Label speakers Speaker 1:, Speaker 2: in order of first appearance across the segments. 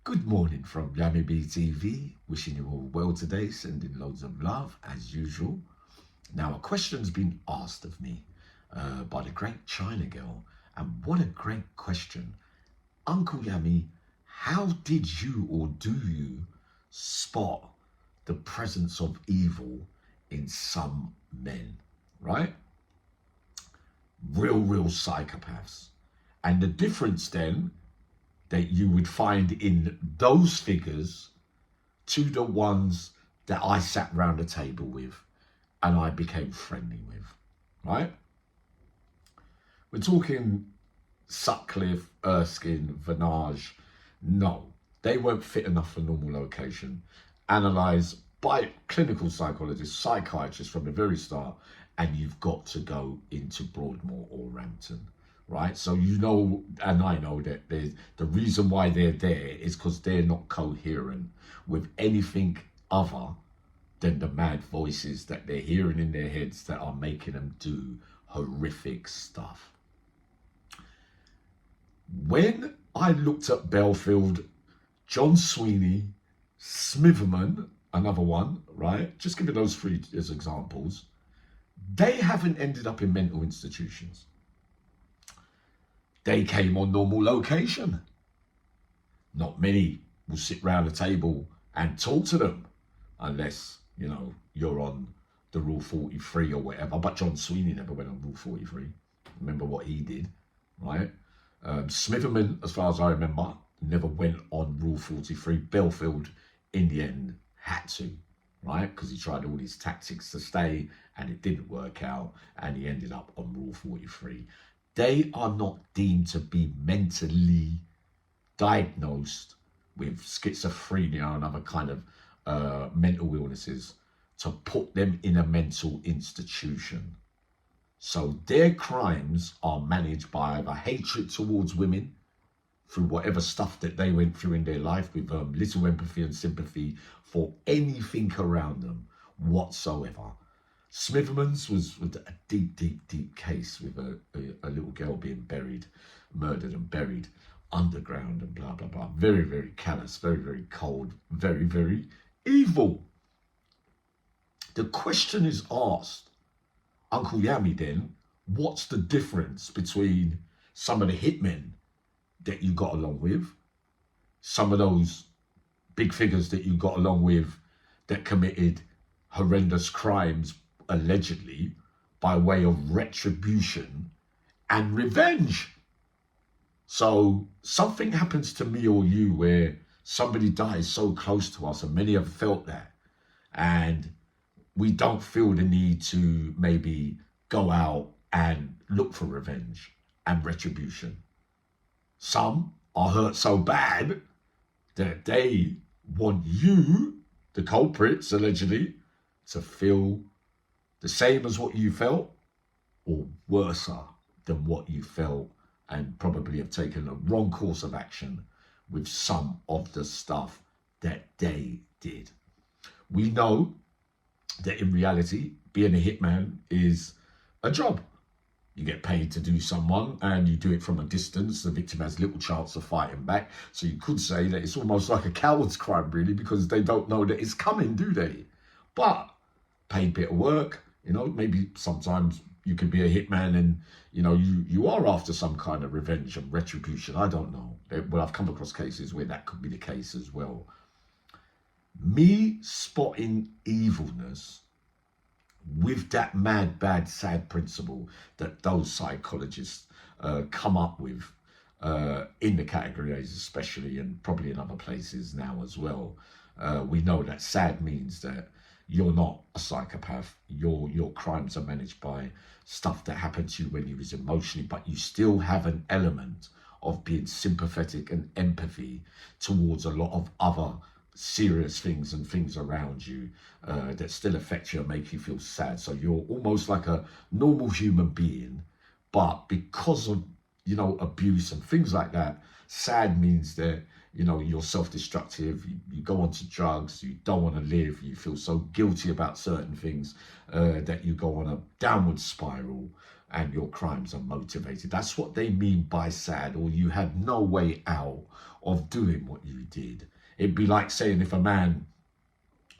Speaker 1: Good morning from Yummy BTV. Wishing you all well today, sending loads of love as usual. Now, a question's been asked of me by the great China girl, and what a great question. Uncle Yummy, how did you or do you spot the presence of evil in some men, right? Real psychopaths. And the difference then that you would find in those figures to the ones that I sat round the table with and I became friendly with, right? We're talking Sutcliffe, Erskine, Vanage. No, they weren't fit enough for normal location. Analysed by clinical psychologists, psychiatrists from the very start, and you've got to go into Broadmoor or Rampton. Right, so you know, and I know that the reason why they're there is because they're not coherent with anything other than the mad voices that they're hearing in their heads that are making them do horrific stuff. When I looked at Belfield, John Sweeney, Smitherman, another one, right? Just giving those three as examples, they haven't ended up in mental institutions. They came on normal location. Not many will sit round a table and talk to them unless, you know, you're on the Rule 43 or whatever. But John Sweeney never went on Rule 43. Remember what he did, right? Smitherman, as far as I remember, never went on Rule 43. Belfield, in the end, had to, right? Because he tried all his tactics to stay and it didn't work out and he ended up on Rule 43. They are not deemed to be mentally diagnosed with schizophrenia and other kind of mental illnesses to put them in a mental institution. So their crimes are managed by either hatred towards women through whatever stuff that they went through in their life with little empathy and sympathy for anything around them whatsoever. Smitherman's was a deep case with a little girl being murdered and buried underground and blah, blah, blah. Very callous, very cold, very evil. The question is asked, Uncle Yami, then, what's the difference between some of the hitmen that you got along with, some of those big figures that you got along with that committed horrendous crimes allegedly by way of retribution and revenge? So something happens to me or you where somebody dies so close to us, and many have felt that, and we don't feel the need to maybe go out and look for revenge and retribution. Some are hurt so bad that they want you, the culprits allegedly, to feel the same as what you felt or worse than what you felt, and probably have taken a wrong course of action with some of the stuff that they did. We know that in reality, being a hitman is a job. You get paid to do someone and you do it from a distance. The victim has little chance of fighting back. So you could say that it's almost like a coward's crime, really, because they don't know that it's coming, do they? But paid bit of work, you know, maybe sometimes you could be a hitman and, you know, you are after some kind of revenge and retribution. I don't know. Well, I've come across cases where that could be the case as well. Me spotting evilness with that mad, bad, sad principle that those psychologists come up with in the category A's especially, and probably in other places now as well. We know that sad means that you're not a psychopath. Your crimes are managed by stuff that happened to you when you was emotionally, but you still have an element of being sympathetic and empathy towards a lot of other serious things and things around you that still affect you and make you feel sad. So you're almost like a normal human being, but because of, you know, abuse and things like that, sad means that, you know, you're self-destructive, you go onto drugs, you don't want to live, you feel so guilty about certain things that you go on a downward spiral and your crimes are motivated. That's what they mean by sad, or you had no way out of doing what you did. It'd be like saying if a man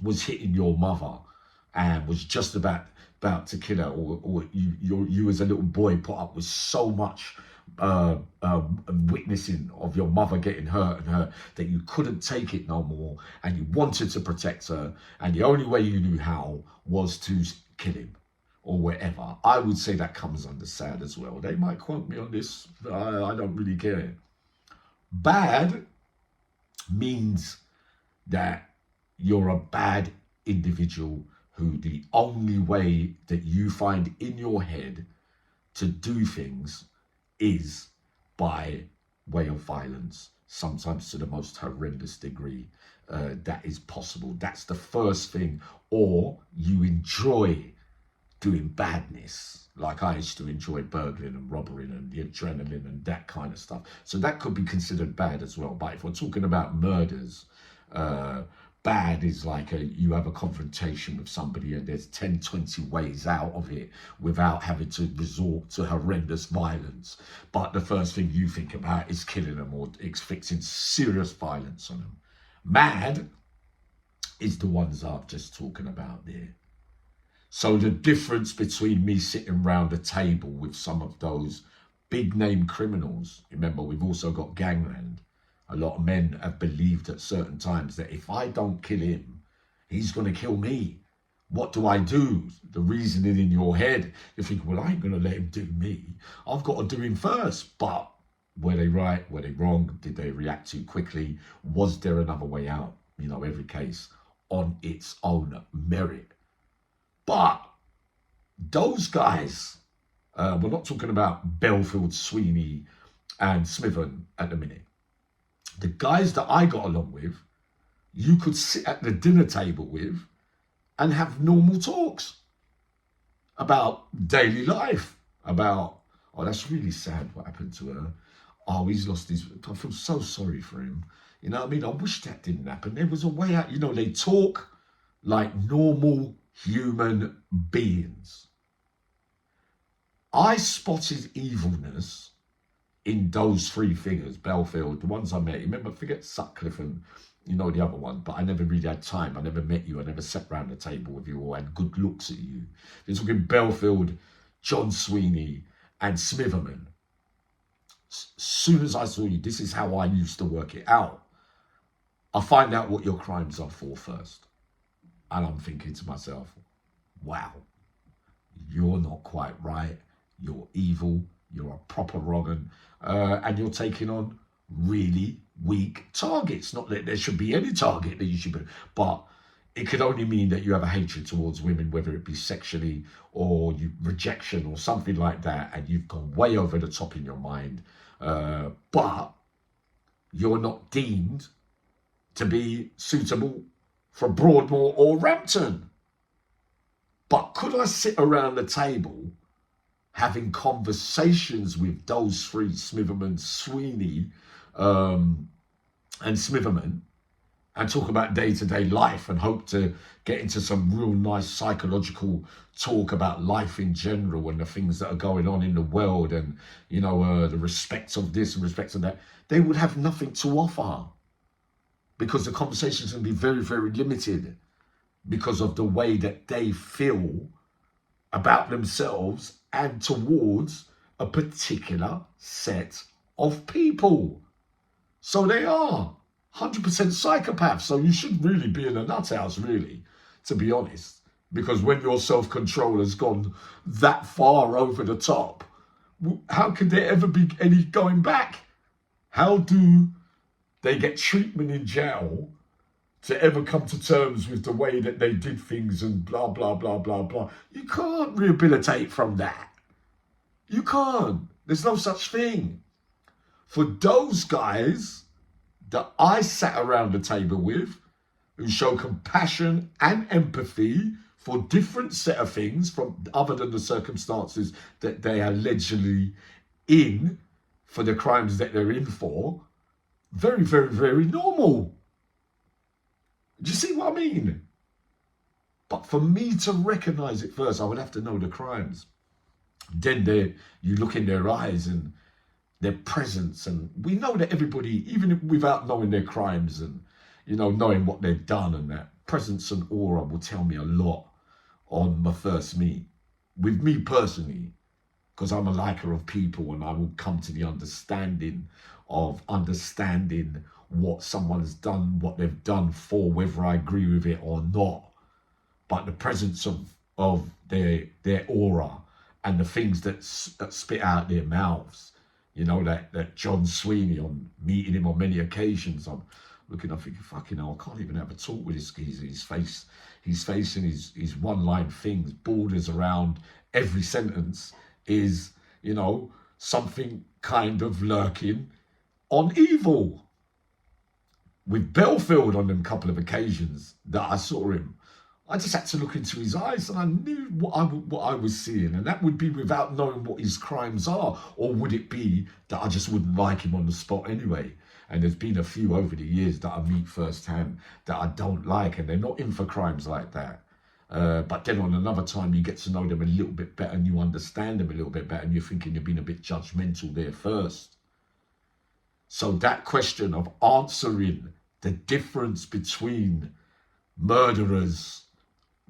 Speaker 1: was hitting your mother and was just about to kill her, or you as a little boy put up with so much witnessing of your mother getting hurt and hurt that you couldn't take it no more, and you wanted to protect her, and the only way you knew how was to kill him or whatever. I would say that comes under sad as well. They might quote me on this. I don't really care. Bad means that you're a bad individual who the only way that you find in your head to do things is by way of violence, sometimes to the most horrendous degree that is possible. That's the first thing. Or you enjoy doing badness, like I used to enjoy burgling and robbering and the adrenaline and that kind of stuff. So that could be considered bad as well. But if we're talking about murders, bad is like you have a confrontation with somebody and there's 10, 20 ways out of it without having to resort to horrendous violence. But the first thing you think about is killing them or inflicting serious violence on them. Mad is the ones I've just talking about there. So the difference between me sitting round a table with some of those big name criminals, remember we've also got gangland. A lot of men have believed at certain times that if I don't kill him, he's going to kill me. What do I do? The reasoning in your head, you think, well, I ain't going to let him do me. I've got to do him first. But were they right? Were they wrong? Did they react too quickly? Was there another way out? You know, every case on its own merit. But those guys, we're not talking about Belfield, Sweeney and Smitherman at the minute. The guys that I got along with, you could sit at the dinner table with and have normal talks about daily life, about, oh, that's really sad what happened to her. Oh, he's lost his, I feel so sorry for him. You know what I mean? I wish that didn't happen. There was a way out. You know, they talk like normal human beings. I spotted evilness in those three figures, Belfield, the ones I met. Remember, forget Sutcliffe and, you know, the other one, but I never really had time. I never met you. I never sat round the table with you or had good looks at you. You're talking Belfield, John Sweeney and Smitherman. As soon as I saw you, this is how I used to work it out. I find out what your crimes are for first. And I'm thinking to myself, wow, you're not quite right. You're evil. You're a proper wrong un. And you're taking on really weak targets. Not that there should be any target that you should be, but it could only mean that you have a hatred towards women, whether it be sexually or you rejection or something like that, and you've gone way over the top in your mind. But you're not deemed to be suitable for Broadmoor or Rampton. But could I sit around the table having conversations with those three, Smitherman, Sweeney, and Smitherman, and talk about day-to-day life and hope to get into some real nice psychological talk about life in general and the things that are going on in the world and, you know, the respect of this and respect of that? They would have nothing to offer because the conversations can be very, very limited because of the way that they feel about themselves and towards a particular set of people. So they are 100% psychopaths. So you should really be in a nut house, really, to be honest. Because when your self-control has gone that far over the top, how could there ever be any going back? How do they get treatment in jail to ever come to terms with the way that they did things and blah, blah, blah, blah, blah? You can't rehabilitate from that. You can't. There's no such thing. For those guys that I sat around the table with, who show compassion and empathy for different set of things from other than the circumstances that they are allegedly in for the crimes that they're in for, very, very, very normal. Do you see what I mean? But for me to recognize it first, I would have to know the crimes. then you look in their eyes and their presence, and we know that everybody, even without knowing their crimes and, you know, knowing what they've done, and that presence and aura will tell me a lot on my first meet. With me personally, because I'm a liker of people, and I will come to the understanding of understanding what someone's done, what they've done for, whether I agree with it or not. But the presence of their aura and the things that spit out their mouths, you know, that John Sweeney, on meeting him on many occasions, I'm looking up thinking, fucking hell, I can't even have a talk with this geezer. His face and his one-line things, borders around every sentence is, you know, something kind of lurking on evil. With Belfield on them couple of occasions that I saw him, I just had to look into his eyes and I knew what I was seeing, and that would be without knowing what his crimes are. Or would it be that I just wouldn't like him on the spot anyway? And there's been a few over the years that I meet firsthand that I don't like, and they're not in for crimes like that. But then on another time, you get to know them a little bit better and you understand them a little bit better, and you're thinking you're being a bit judgmental there first. So that question of answering the difference between murderers,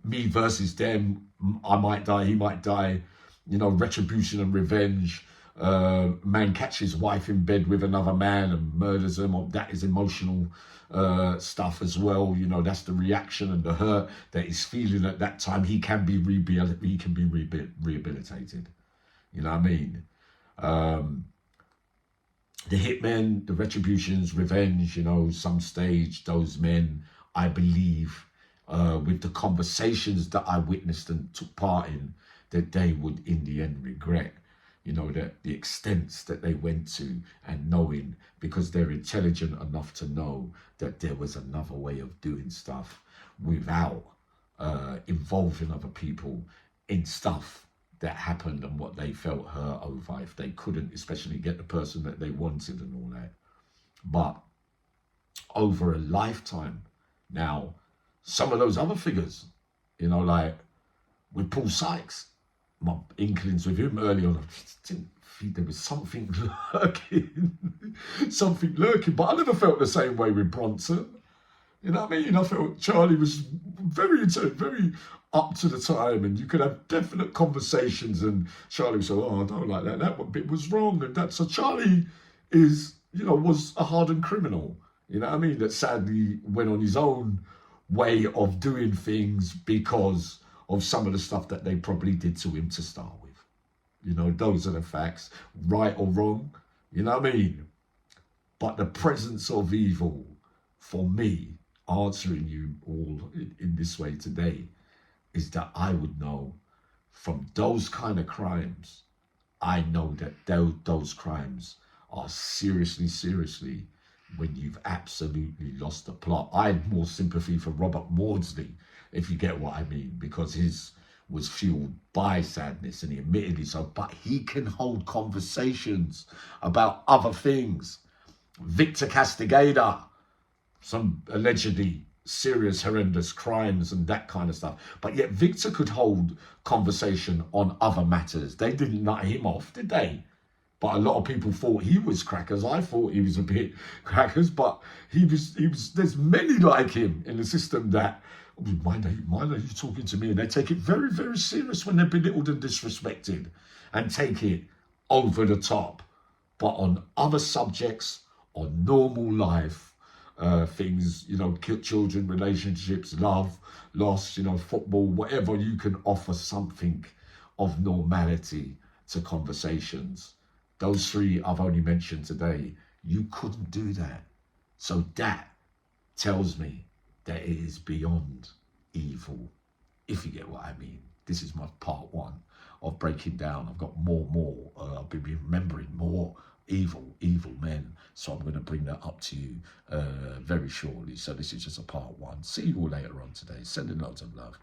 Speaker 1: me versus them, I might die, he might die, you know, retribution and revenge, man catches wife in bed with another man and murders them, that is emotional stuff as well. You know, that's the reaction and the hurt that he's feeling at that time. He can be rehabilitated. You know what I mean? The hitmen, the retributions, revenge, you know, some stage, those men, I believe, with the conversations that I witnessed and took part in, that they would in the end regret, you know, that the extents that they went to, and knowing, because they're intelligent enough to know that there was another way of doing stuff without involving other people in stuff that happened and what they felt hurt over, if they couldn't especially get the person that they wanted and all that. But over a lifetime now, some of those other figures, you know, like with Paul Sykes, my inklings with him early on, I didn't think there was something lurking, something lurking, but I never felt the same way with Bronson. You know what I mean? I felt Charlie was very up to the time, and you could have definite conversations, and Charlie would say, oh, I don't like that, that bit was wrong, and that. So Charlie is, you know, was a hardened criminal, you know what I mean, that sadly went on his own way of doing things because of some of the stuff that they probably did to him to start with. You know, those are the facts, right or wrong, you know what I mean? But the presence of evil, for me, answering you all in this way today, is that I would know from those kind of crimes, I know that those crimes are seriously when you've absolutely lost the plot. I had more sympathy for Robert Maudsley, if you get what I mean, because his was fueled by sadness, and he admitted it so, but he can hold conversations about other things. Victor Castigador, some allegedly serious, horrendous crimes and that kind of stuff. But yet Victor could hold conversation on other matters. They didn't nut him off, did they? But a lot of people thought he was crackers. I thought he was a bit crackers, but he was, there's many like him in the system that, why are you talking to me? And they take it very serious when they're belittled and disrespected, and take it over the top. But on other subjects, on normal life, things, you know, children, relationships, love, loss, you know, football, whatever, you can offer something of normality to conversations. Those three I've only mentioned today, you couldn't do that. So that tells me that it is beyond evil, if you get what I mean. This is my part one of breaking down. I've got more. I'll be remembering more evil men. So I'm going to bring that up to you very shortly. So this is just a part one. See you all later on today. Sending lots of love.